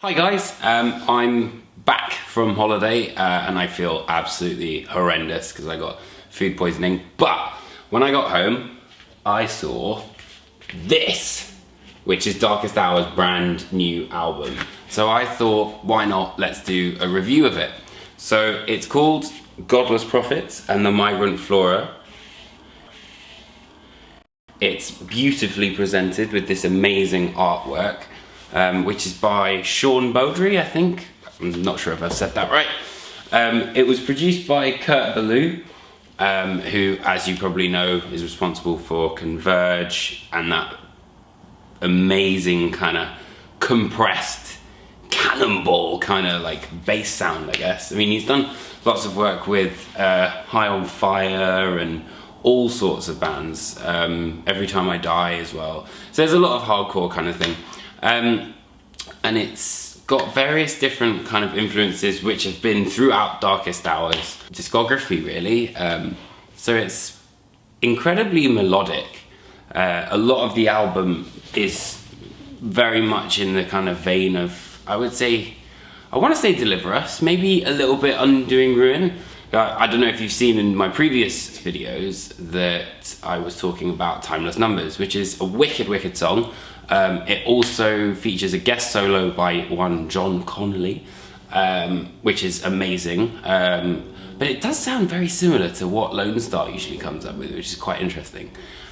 Hi guys, I'm back from holiday and I feel absolutely horrendous because I got food poisoning. But when I got home, I saw this, which is Darkest Hour's brand new album. So I thought, why not? Let's do a review of it. So it's called Godless Prophets and the Migrant Flora. It's beautifully presented with this amazing artwork. Which is by Sean Beaudry, I think. I'm not sure if I've said that right. It was produced by Kurt Ballou, who, as you probably know, is responsible for Converge and that amazing kind of compressed cannonball kind of like bass sound, I guess. I mean, he's done lots of work with High on Fire and all sorts of bands. Every Time I Die as well. So there's a lot of hardcore kind of thing. And it's got various different kind of influences which have been throughout Darkest Hour's discography, really. So it's incredibly melodic. A lot of the album is very much in the kind of vein of, I want to say Deliver Us, maybe a little bit Undoing Ruin. I don't know if you've seen in my previous videos that I was talking about Timeless Numbers, which is a wicked song. It also features a guest solo by one John Connolly, which is amazing. But it does sound very similar to what Lone Star usually comes up with, which is quite interesting.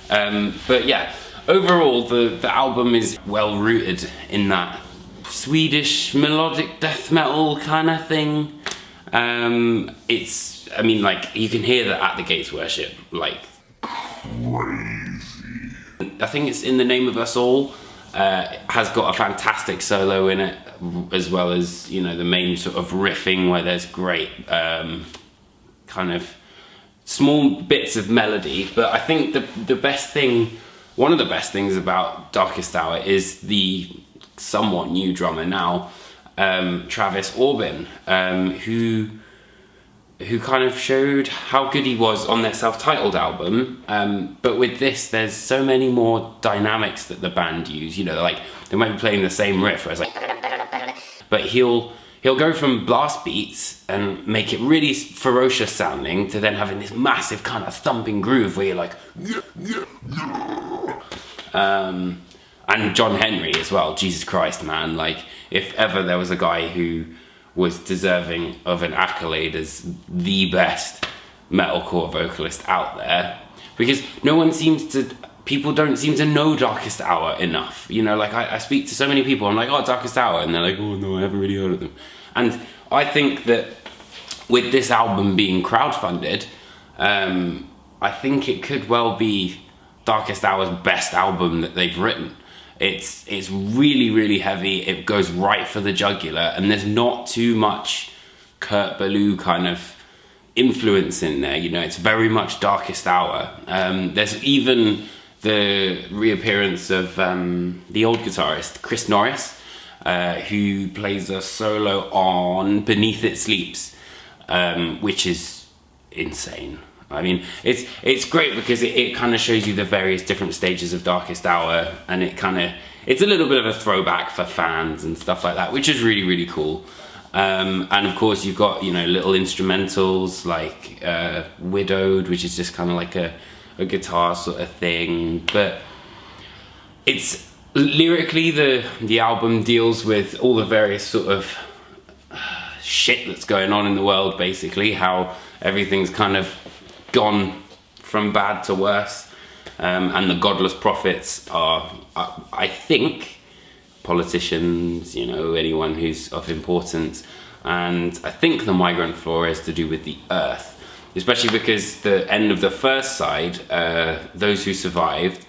But yeah, overall the album is well rooted in that Swedish melodic death metal kind of thing. I mean, like, you can hear the At the Gates worship, like, crazy. I think it's In the Name of Us All. Has got a fantastic solo in it, as well as, you know, the main sort of riffing where there's great kind of small bits of melody. But I think the best thing, one of the best things about Darkest Hour is the somewhat new drummer now, Travis Aubin, who kind of showed how good he was on their self-titled album, but with this there's so many more dynamics that the band use. You know, like, they might be playing the same riff where it's like, but he'll go from blast beats and make it really ferocious sounding to then having this massive kind of thumping groove where you're like, and John Henry as well. Jesus Christ, man, like, if ever there was a guy who was deserving of an accolade as the best metalcore vocalist out there, because people don't seem to know Darkest Hour enough. You know, like, I speak to so many people, I'm like, oh, Darkest Hour, and they're like, oh no, I haven't really heard of them. And I think that with this album being crowdfunded, I think it could well be Darkest Hour's best album that they've written. It's really heavy, it goes right for the jugular, and there's not too much Kurt Ballou kind of influence in there, you know, it's very much Darkest Hour. There's even the reappearance of the old guitarist, Chris Norris, who plays a solo on Beneath It Sleeps, which is insane. I mean, it's great because it kind of shows you the various different stages of Darkest Hour, and it's a little bit of a throwback for fans and stuff like that, which is really cool. And of course you've got, you know, little instrumentals like Widowed, which is just kind of like a guitar sort of thing. But it's lyrically, the album deals with all the various sort of shit that's going on in the world, basically, how everything's kind of gone from bad to worse, and the Godless Prophets are, I think, politicians, you know, anyone who's of importance, and I think the Migrant Flora is to do with the earth, especially because the end of the first side, Those Who Survived,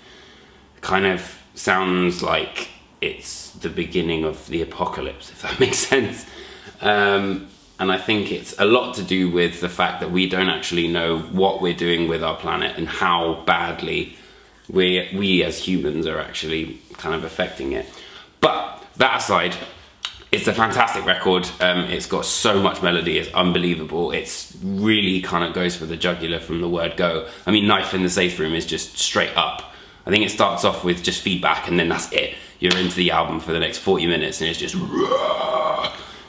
kind of sounds like it's the beginning of the apocalypse, if that makes sense. And I think it's a lot to do with the fact that we don't actually know what we're doing with our planet and how badly we as humans are actually kind of affecting it. But that aside, it's a fantastic record. It's got so much melody, it's unbelievable. It's really kind of goes for the jugular from the word go. I mean, Knife in the Safe Room is just straight up. I think it starts off with just feedback and then that's it. You're into the album for the next 40 minutes and it's just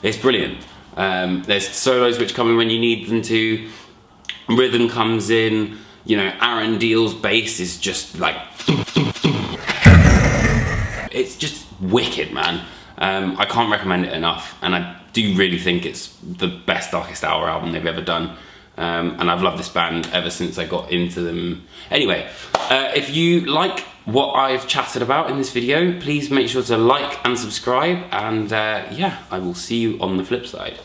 It's brilliant. There's solos which come in when you need them to. Rhythm comes in. You know, Aaron Deal's bass is just like, it's just wicked, man. I can't recommend it enough, and I do really think it's the best Darkest Hour album they've ever done. And I've loved this band ever since I got into them. Anyway, if you like what I've chatted about in this video, please make sure to like and subscribe, and yeah, I will see you on the flip side.